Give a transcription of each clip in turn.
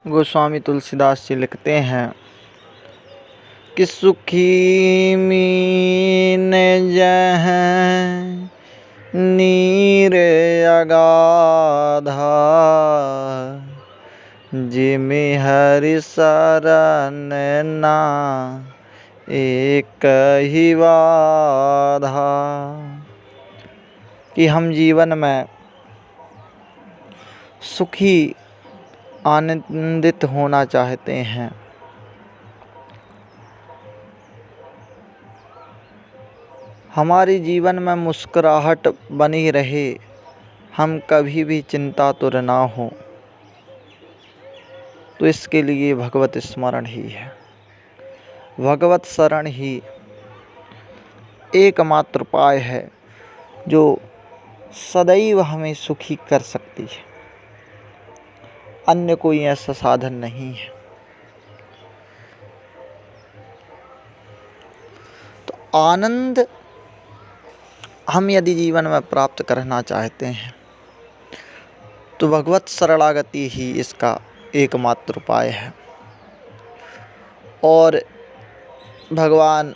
गोस्वामी तुलसीदास जी लिखते हैं कि सुखी मीन जह नीर अगाधा जिमि हरि शरण ना एक ही बाधा। कि हम जीवन में सुखी आनंदित होना चाहते हैं, हमारे जीवन में मुस्कुराहट बनी रहे, हम कभी भी चिंतातुर ना हो, तो इसके लिए भगवत स्मरण ही है। भगवत शरण ही एकमात्र उपाय है जो सदैव हमें सुखी कर सकती है। अन्य कोई ऐसा साधन नहीं है। तो आनंद हम यदि जीवन में प्राप्त करना चाहते हैं तो भगवत शरणागति ही इसका एकमात्र उपाय है। और भगवान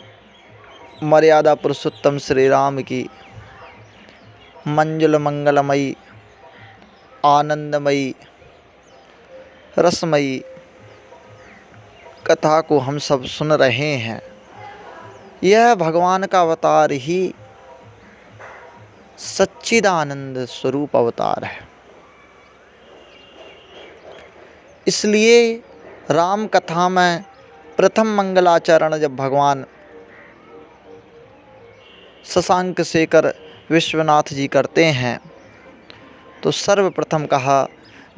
मर्यादा पुरुषोत्तम श्री राम की मंजुल मंगलमयी आनंदमयी रसमयी कथा को हम सब सुन रहे हैं। यह भगवान का अवतार ही सच्चिदानंद स्वरूप अवतार है। इसलिए राम कथा में प्रथम मंगलाचरण जब भगवान शशांक शेखर विश्वनाथ जी करते हैं तो सर्वप्रथम कहा,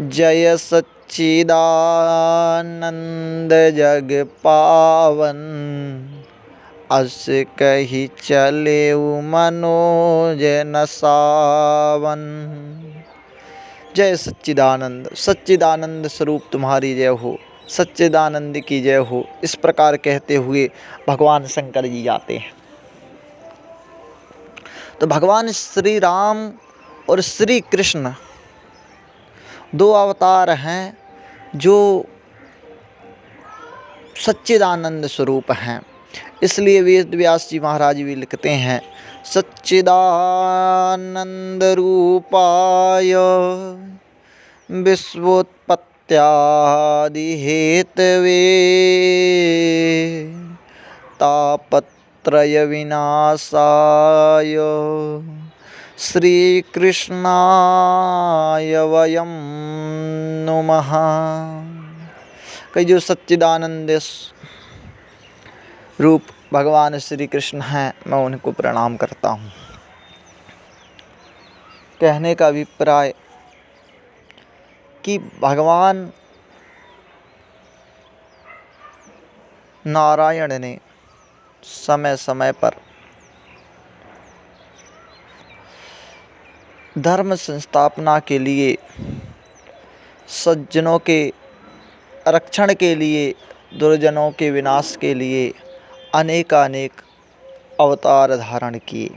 जय सच्चिदानंद जग पावन, अस कही चले मनोज न सावन। जय सच्चिदानंद, सच्चिदानंद स्वरूप तुम्हारी जय हो, सच्चिदानंद की जय हो। इस प्रकार कहते हुए भगवान शंकर जी जाते हैं। तो भगवान श्री राम और श्री कृष्ण दो अवतार हैं जो सच्चिदानंद स्वरूप हैं। इसलिए वेद व्यास जी महाराज भी लिखते हैं, सच्चिदानंद रूपाय विश्वोत्पत्त्यादि हेतवे, तापत्रय विनाशाय श्री कृष्णाय वयं नुमः। कि जो सच्चिदानंद रूप भगवान श्री कृष्ण हैं, मैं उनको प्रणाम करता हूँ। कहने का अभिप्राय कि भगवान नारायण ने समय समय पर धर्म संस्थापना के लिए, सज्जनों के रक्षण के लिए, दुर्जनों के विनाश के लिए अनेकानेक अवतार धारण किए,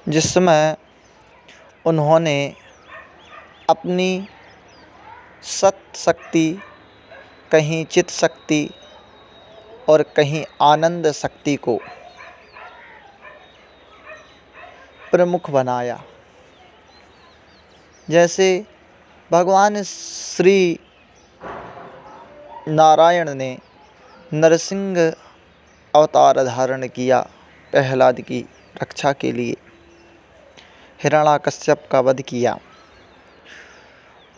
जिसमें उन्होंने अपनी सत शक्ति, कहीं चित शक्ति और कहीं आनंद शक्ति को प्रमुख बनाया। जैसे भगवान श्री नारायण ने नरसिंह अवतार धारण किया प्रहलाद की रक्षा के लिए, हिरण्याकश्यप का वध किया।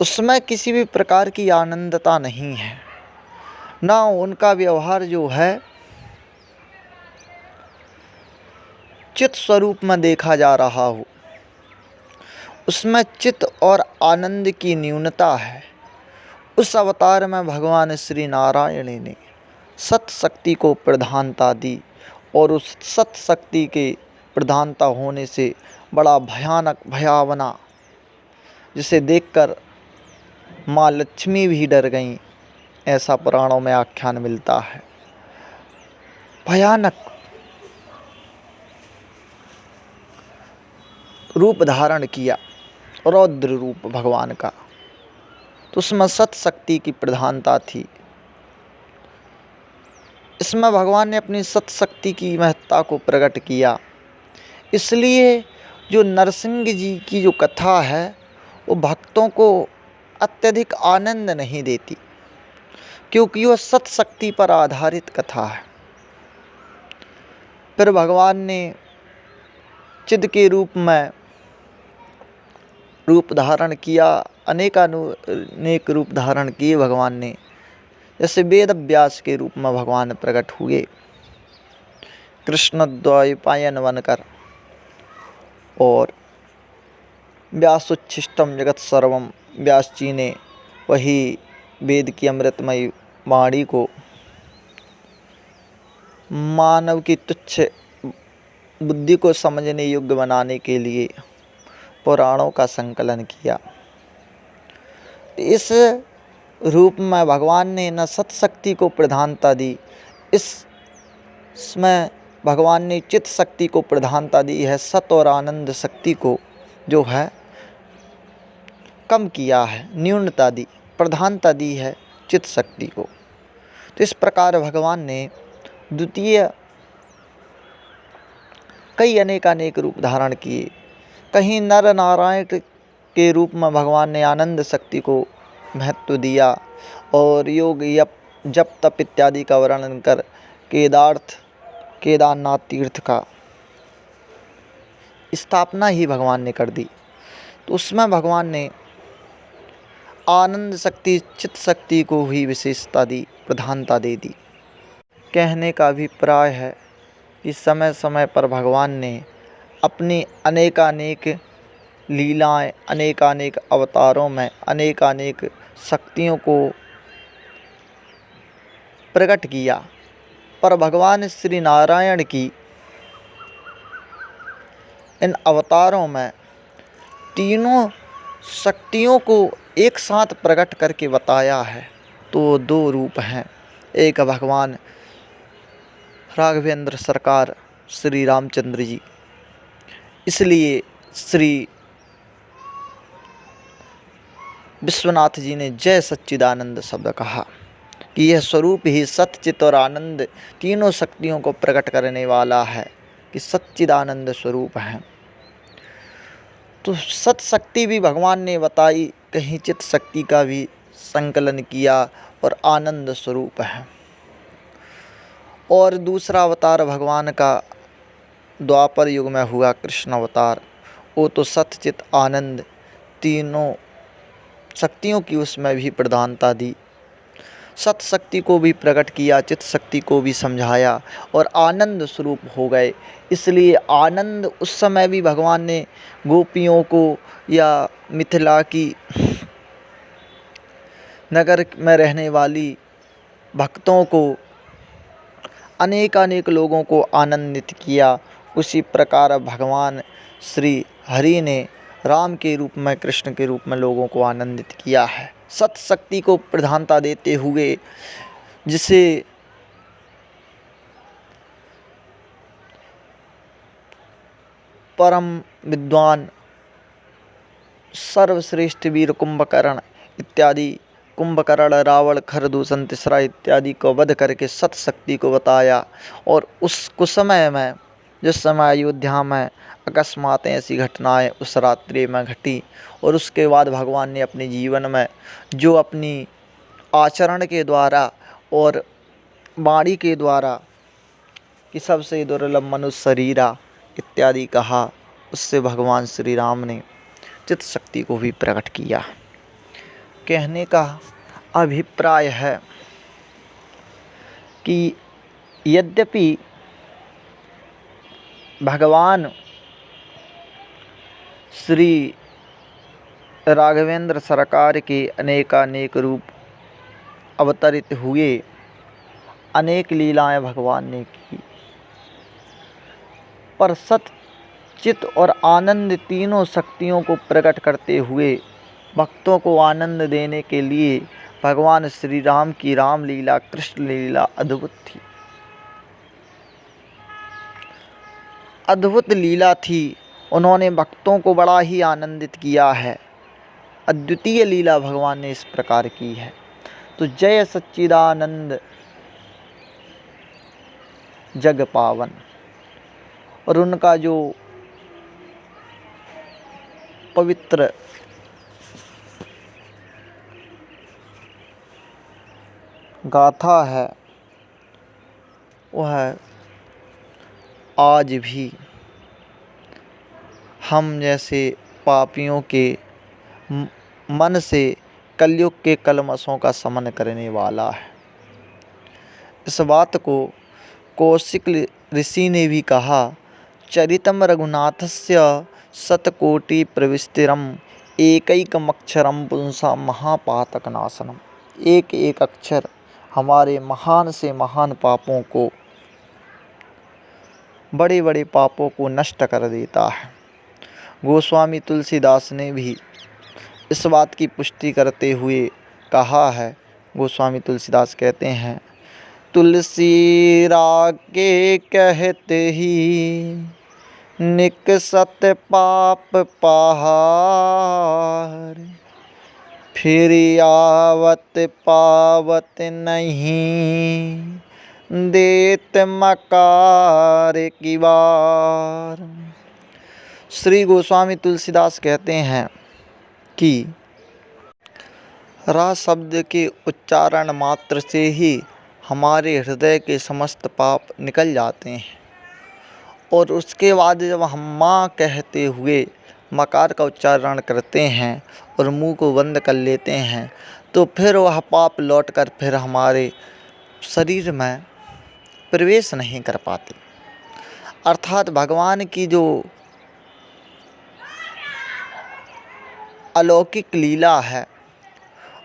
उसमें किसी भी प्रकार की आनंदता नहीं है, ना उनका व्यवहार जो है चित स्वरूप में देखा जा रहा हो। उसमें चित और आनंद की न्यूनता है। उस अवतार में भगवान श्री नारायण ने सत शक्ति को प्रधानता दी और उस सत शक्ति के प्रधानता होने से बड़ा भयानक भयावना, जिसे देखकर माँ लक्ष्मी भी डर गईं, ऐसा पुराणों में आख्यान मिलता है। भयानक रूप धारण किया, रौद्र रूप भगवान का। तो उसमें सत शक्ति की प्रधानता थी। इसमें भगवान ने अपनी सत शक्ति की महत्ता को प्रकट किया। इसलिए जो नरसिंह जी की जो कथा है वो भक्तों को अत्यधिक आनंद नहीं देती, क्योंकि वह सत शक्ति पर आधारित कथा है। फिर भगवान ने चिद के रूप में रूप धारण किया, अनेक रूप धारण किए भगवान ने। जैसे वेद व्यास के रूप में भगवान प्रकट हुए, कृष्ण द्वैपायन बनकर, और व्यासोच्छिष्टम जगत सर्वम, व्यास जी ने वही वेद की अमृतमयी वाणी को मानव की तुच्छ बुद्धि को समझने योग्य बनाने के लिए पुराणों का संकलन किया। इस रूप में भगवान ने न सत शक्ति को प्रधानता दी, इसमें भगवान ने चित्त शक्ति को प्रधानता दी है, सत और आनंद शक्ति को जो है कम किया है, न्यूनता दी, प्रधानता दी है चित्त शक्ति को। तो इस प्रकार भगवान ने द्वितीय कई अनेक रूप धारण किए। कहीं नर नारायण के रूप में भगवान ने आनंद शक्ति को महत्व दिया और योग जप तप इत्यादि का वर्णन कर केदारनाथ तीर्थ का स्थापना ही भगवान ने कर दी। तो उसमें भगवान ने आनंद शक्ति चित्त शक्ति को ही विशेषता दी, प्रधानता दे दी। कहने का अभिप्राय है कि समय समय पर भगवान ने अपनी अनेक लीलाएं, अनेक अवतारों में अनेक शक्तियों को प्रकट किया, पर भगवान श्री नारायण की इन अवतारों में तीनों शक्तियों को एक साथ प्रकट करके बताया है। तो दो रूप हैं, एक भगवान राघवेंद्र सरकार श्री रामचंद्र जी, इसलिए श्री विश्वनाथ जी ने जय सच्चिदानंद शब्द कहा कि यह स्वरूप ही सत्य चित और आनंद तीनों शक्तियों को प्रकट करने वाला है, कि सच्चिदानंद स्वरूप है। तो सत शक्ति भी भगवान ने बताई, कहीं चित्त शक्ति का भी संकलन किया और आनंद स्वरूप है। और दूसरा अवतार भगवान का द्वापर युग में हुआ कृष्ण अवतार, वो तो सत्य चित आनंद तीनों शक्तियों की उसमें भी प्रधानता दी, सत शक्ति को भी प्रकट किया, चित्त शक्ति को भी समझाया और आनंद स्वरूप हो गए। इसलिए आनंद उस समय भी भगवान ने गोपियों को या मिथिला की नगर में रहने वाली भक्तों को अनेक लोगों को आनंदित किया। उसी प्रकार भगवान श्री हरि ने राम के रूप में, कृष्ण के रूप में लोगों को आनंदित किया है, सत शक्ति को प्रधानता देते हुए, जिसे परम विद्वान सर्वश्रेष्ठ वीर कुंभकर्ण इत्यादि, कुंभकर्ण रावण खरदूषण तिसरा इत्यादि को वध करके सत शक्ति को बताया। और उस कुछ समय में, जिस समय अयोध्या में अकस्मात ऐसी घटनाएं उस रात्रि में घटी, और उसके बाद भगवान ने अपने जीवन में जो अपनी आचरण के द्वारा और वाणी के द्वारा कि सबसे दुर्लभ मनुष्य शरीरा इत्यादि कहा, उससे भगवान श्री राम ने चित्त शक्ति को भी प्रकट किया। कहने का अभिप्राय है कि यद्यपि भगवान श्री राघवेंद्र सरकार के अनेक रूप अवतरित हुए, अनेक लीलाएं भगवान ने की, पर सत चित और आनंद तीनों शक्तियों को प्रकट करते हुए भक्तों को आनंद देने के लिए भगवान श्री राम की रामलीला, कृष्ण लीला अद्भुत थी, अद्भुत लीला थी। उन्होंने भक्तों को बड़ा ही आनंदित किया है। अद्वितीय लीला भगवान ने इस प्रकार की है। तो जय सच्चिदानंद जग पावन, और उनका जो पवित्र गाथा है वह आज भी हम जैसे पापियों के मन से कलयुग के कलमशों का शमन करने वाला है। इस बात को कौशिक ऋषि ने भी कहा, चरितम रघुनाथस्य शतकोटि प्रविष्टिरम एकैकमक्षरम पुंसा महापातक नाशनम। एक एक अक्षर हमारे महान से महान पापों को, बड़े बड़े पापों को नष्ट कर देता है। गोस्वामी तुलसीदास ने भी इस बात की पुष्टि करते हुए कहा है। गोस्वामी तुलसीदास कहते हैं, तुलसी रागे कहते ही निकसत पाप पहार, फिर आवत पावत नहीं देत मकार की बार। श्री गोस्वामी तुलसीदास कहते हैं कि रा शब्द के उच्चारण मात्र से ही हमारे हृदय के समस्त पाप निकल जाते हैं, और उसके बाद जब हम माँ कहते हुए मकार का उच्चारण करते हैं और मुंह को बंद कर लेते हैं, तो फिर वह पाप लौटकर फिर हमारे शरीर में प्रवेश नहीं कर पाते। अर्थात भगवान की जो अलौकिक लीला है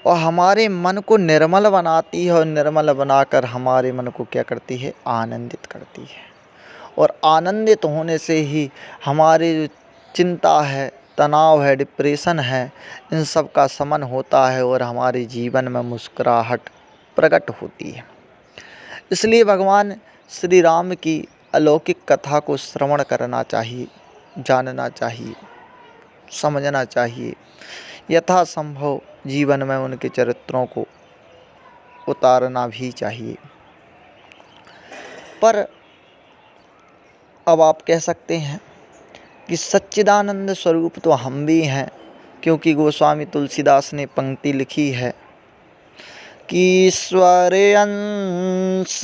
और हमारे मन को निर्मल बनाती है, और निर्मल बनाकर हमारे मन को क्या करती है, आनंदित करती है। और आनंदित होने से ही हमारे जो चिंता है, तनाव है, डिप्रेशन है, इन सब का शमन होता है और हमारे जीवन में मुस्कुराहट प्रकट होती है। इसलिए भगवान श्री राम की अलौकिक कथा को श्रवण करना चाहिए, जानना चाहिए, समझना चाहिए, यथासंभव जीवन में उनके चरित्रों को उतारना भी चाहिए। पर अब आप कह सकते हैं कि सच्चिदानंद स्वरूप तो हम भी हैं, क्योंकि गोस्वामी तुलसीदास ने पंक्ति लिखी है कि ईश्वर अंश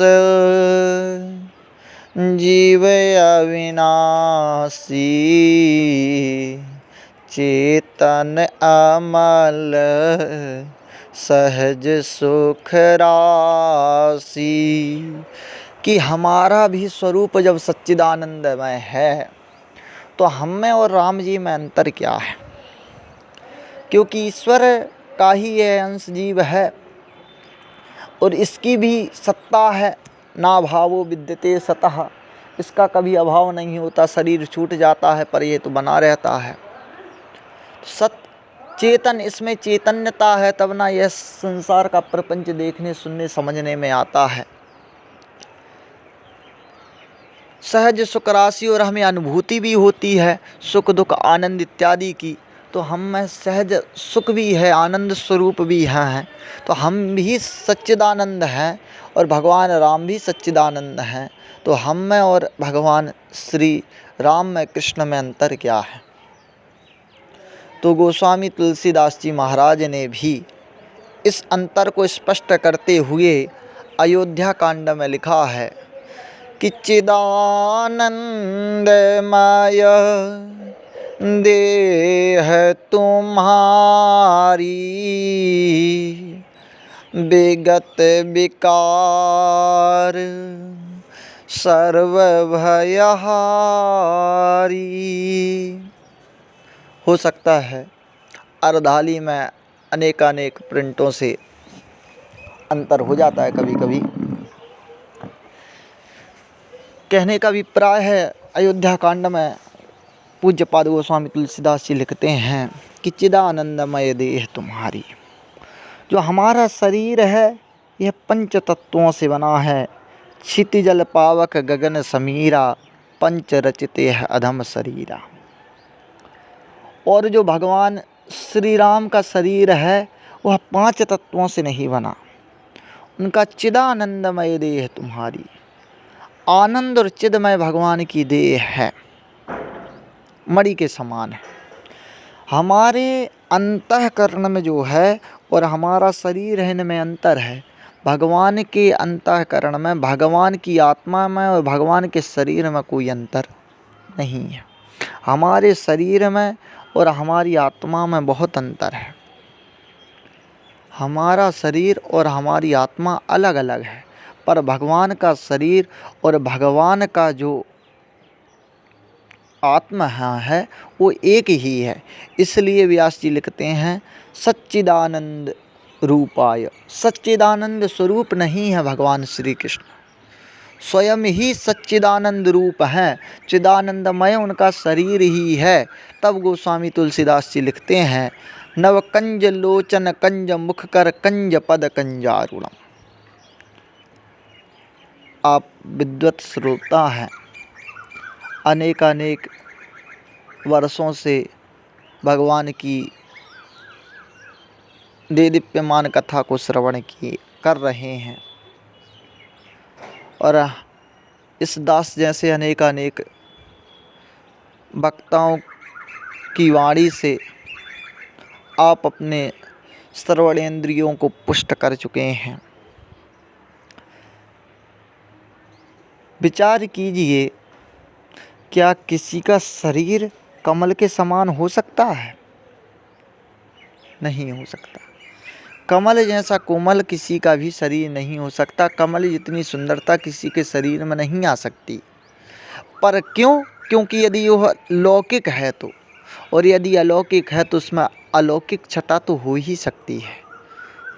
जीव अविनाशी, चेतन अमल सहज सुख राशि। कि हमारा भी स्वरूप जब सच्चिदानंदमय है तो हम में और राम जी में अंतर क्या है? क्योंकि ईश्वर का ही यह अंश जीव है और इसकी भी सत्ता है। ना भावो विद्यते सतः, इसका कभी अभाव नहीं होता। शरीर छूट जाता है पर ये तो बना रहता है। सत चेतन, इसमें चैतन्यता है, तब ना यह संसार का प्रपंच देखने, सुनने, समझने में आता है। सहज सुख राशि, और हमें अनुभूति भी होती है सुख दुख आनंद इत्यादि की। तो हम में सहज सुख भी है, आनंद स्वरूप भी हैं। तो हम भी सच्चिदानंद हैं और भगवान राम भी सच्चिदानंद हैं। तो हम में और भगवान श्री राम में, कृष्ण में अंतर क्या है? तो गोस्वामी तुलसीदास जी महाराज ने भी इस अंतर को स्पष्ट करते हुए अयोध्या कांड में लिखा है कि चिदानंदमय देह तुम्हारी, विगत विकार सर्व भयहारी। हो सकता है अर्धाली में अनेकानेक प्रिंटों से अंतर हो जाता है कभी कभी। कहने का अभिप्राय है, अयोध्या कांड में पूज्यपाद गोस्वामी तुलसीदास जी लिखते हैं कि चिदानंदमय देह तुम्हारी, जो हमारा शरीर है यह पंच तत्वों से बना है। क्षितिजल पावक गगन समीरा, पंच रचिते है अधम शरीरा। और जो भगवान श्री राम का शरीर है वह 5 तत्वों से नहीं बना। उनका चिदानंदमय देह तुम्हारी आनंद और चिदमय भगवान की देह है, मणि के समान है। हमारे अंतःकरण में जो है और हमारा शरीर है, इनमें अंतर है। भगवान के अंतःकरण में, भगवान की आत्मा में और भगवान के शरीर में कोई अंतर नहीं है। हमारे शरीर में और हमारी आत्मा में बहुत अंतर है। हमारा शरीर और हमारी आत्मा अलग अलग है, पर भगवान का शरीर और भगवान का जो आत्मा है वो एक ही है। इसलिए व्यास जी लिखते हैं सच्चिदानंद रूपाय। सच्चिदानंद स्वरूप नहीं है भगवान श्री कृष्ण, स्वयं ही सच्चिदानंद रूप हैं, चिदानंदमय उनका शरीर ही है। तब गोस्वामी तुलसीदास जी लिखते हैं नव कंज लोचन कंज मुख कर कंज पद कंजारुणम। आप विद्वत श्रोता हैं, अनेकानेक वर्षों से भगवान की देदीप्यमान कथा को श्रवण कर रहे हैं और इस दास जैसे अनेकानेक वक्ताओं की वाणी से आप अपने श्रवणेंद्रियों को पुष्ट कर चुके हैं। विचार कीजिए, क्या किसी का शरीर कमल के समान हो सकता है? नहीं हो सकता। कमल जैसा कोमल किसी का भी शरीर नहीं हो सकता। कमल जितनी सुंदरता किसी के शरीर में नहीं आ सकती। पर क्यों? क्योंकि यदि वह लौकिक है तो, और यदि अलौकिक है तो उसमें अलौकिक छटा तो हो ही सकती है।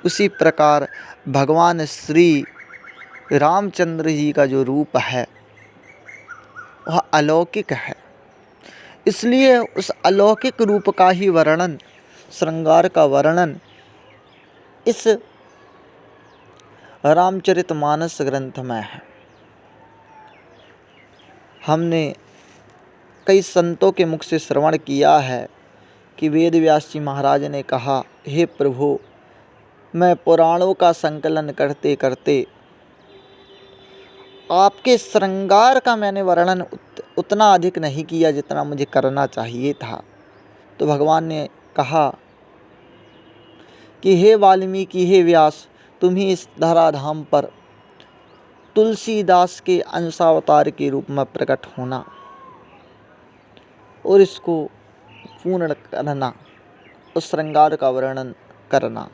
उसी प्रकार भगवान श्री रामचंद्र जी का जो रूप है वह अलौकिक है। इसलिए उस अलौकिक रूप का ही वर्णन, श्रृंगार का वर्णन इस रामचरितमानस ग्रंथ में है। हमने कई संतों के मुख से श्रवण किया है कि वेद व्यास जी महाराज ने कहा, हे प्रभु, मैं पुराणों का संकलन करते करते आपके श्रृंगार का मैंने वर्णन उतना अधिक नहीं किया जितना मुझे करना चाहिए था। तो भगवान ने कहा कि हे वाल्मीकि, हे व्यास, तुम ही इस धराधाम पर तुलसीदास के अंशावतार के रूप में प्रकट होना और इसको पूर्ण करना, उस श्रृंगार का वर्णन करना।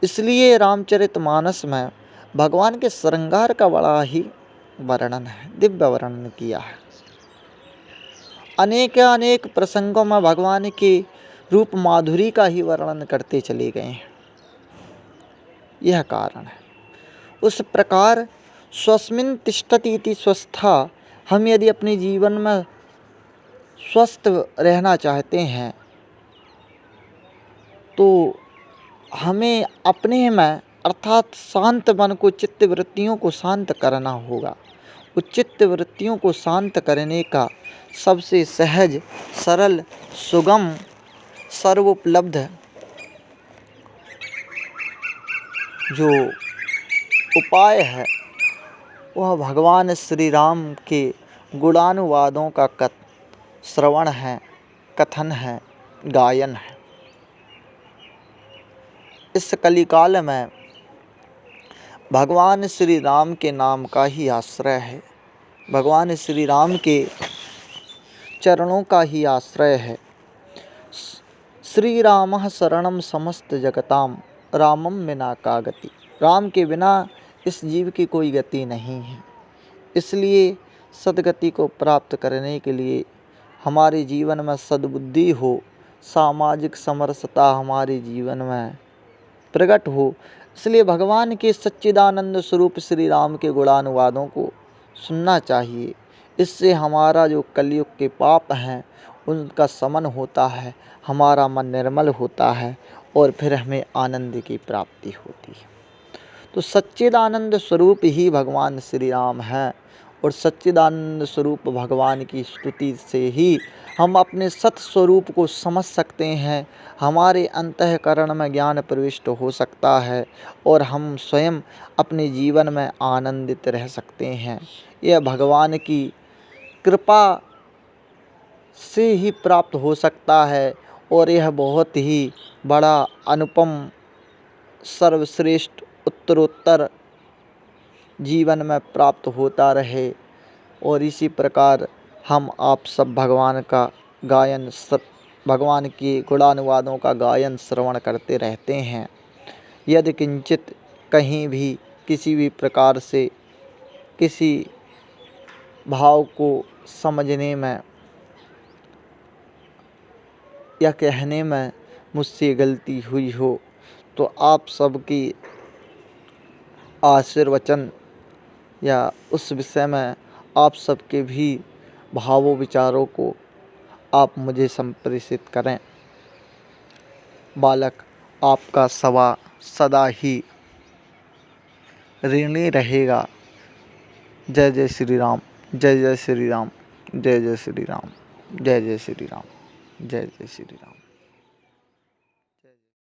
इसलिए रामचरितमानस में भगवान के श्रृंगार का बड़ा ही वर्णन है, दिव्य वर्णन किया है। अनेक प्रसंगों में भगवान के रूप माधुरी का ही वर्णन करते चले गए हैं। यह कारण है। उस प्रकार स्वस्मिन् तिष्ठति इति स्वस्था, हम यदि अपने जीवन में स्वस्थ रहना चाहते हैं तो हमें अपने में अर्थात शांत मन को, चित्त वृत्तियों को शांत करना होगा। उस चित्त वृत्तियों को शांत करने का सबसे सहज, सरल, सुगम, सर्वोपलब्ध जो उपाय है वह भगवान श्री राम के गुणानुवादों का श्रवण है, कथन है, गायन है। इस कलिकाल में भगवान श्री राम के नाम का ही आश्रय है, भगवान श्री राम के चरणों का ही आश्रय है। श्री रामः शरणम समस्त जगताम रामम बिना का गति। राम के बिना इस जीव की कोई गति नहीं है। इसलिए सद्गति को प्राप्त करने के लिए हमारे जीवन में सद्बुद्धि हो, सामाजिक समरसता हमारे जीवन में प्रकट हो। इसलिए भगवान के सच्चिदानंद स्वरूप श्री राम के गुणानुवादों को सुनना चाहिए। इससे हमारा जो कलयुग के पाप हैं उनका शमन होता है, हमारा मन निर्मल होता है और फिर हमें आनंद की प्राप्ति होती है। तो सच्चिदानंद स्वरूप ही भगवान श्री राम हैं और सच्चिदानंद स्वरूप भगवान की स्तुति से ही हम अपने सत स्वरूप को समझ सकते हैं। हमारे अंतःकरण में ज्ञान प्रविष्ट हो सकता है और हम स्वयं अपने जीवन में आनंदित रह सकते हैं। यह भगवान की कृपा से ही प्राप्त हो सकता है और यह बहुत ही बड़ा अनुपम सर्वश्रेष्ठ उत्तरोत्तर जीवन में प्राप्त होता रहे। और इसी प्रकार हम आप सब भगवान का गायन, भगवान के गुणानुवादों का गायन श्रवण करते रहते हैं। यदि किंचित कहीं भी किसी भी प्रकार से किसी भाव को समझने में या कहने में मुझसे गलती हुई हो तो आप सबकी आशीर्वचन या उस विषय में आप सबके भी भावों विचारों को आप मुझे संप्रेषित करें। बालक आपका सदा ही ऋणी रहेगा। जय जय श्री राम, जय जय श्री राम, जय जय श्री राम, जय जय श्री राम, जय जय श्री राम।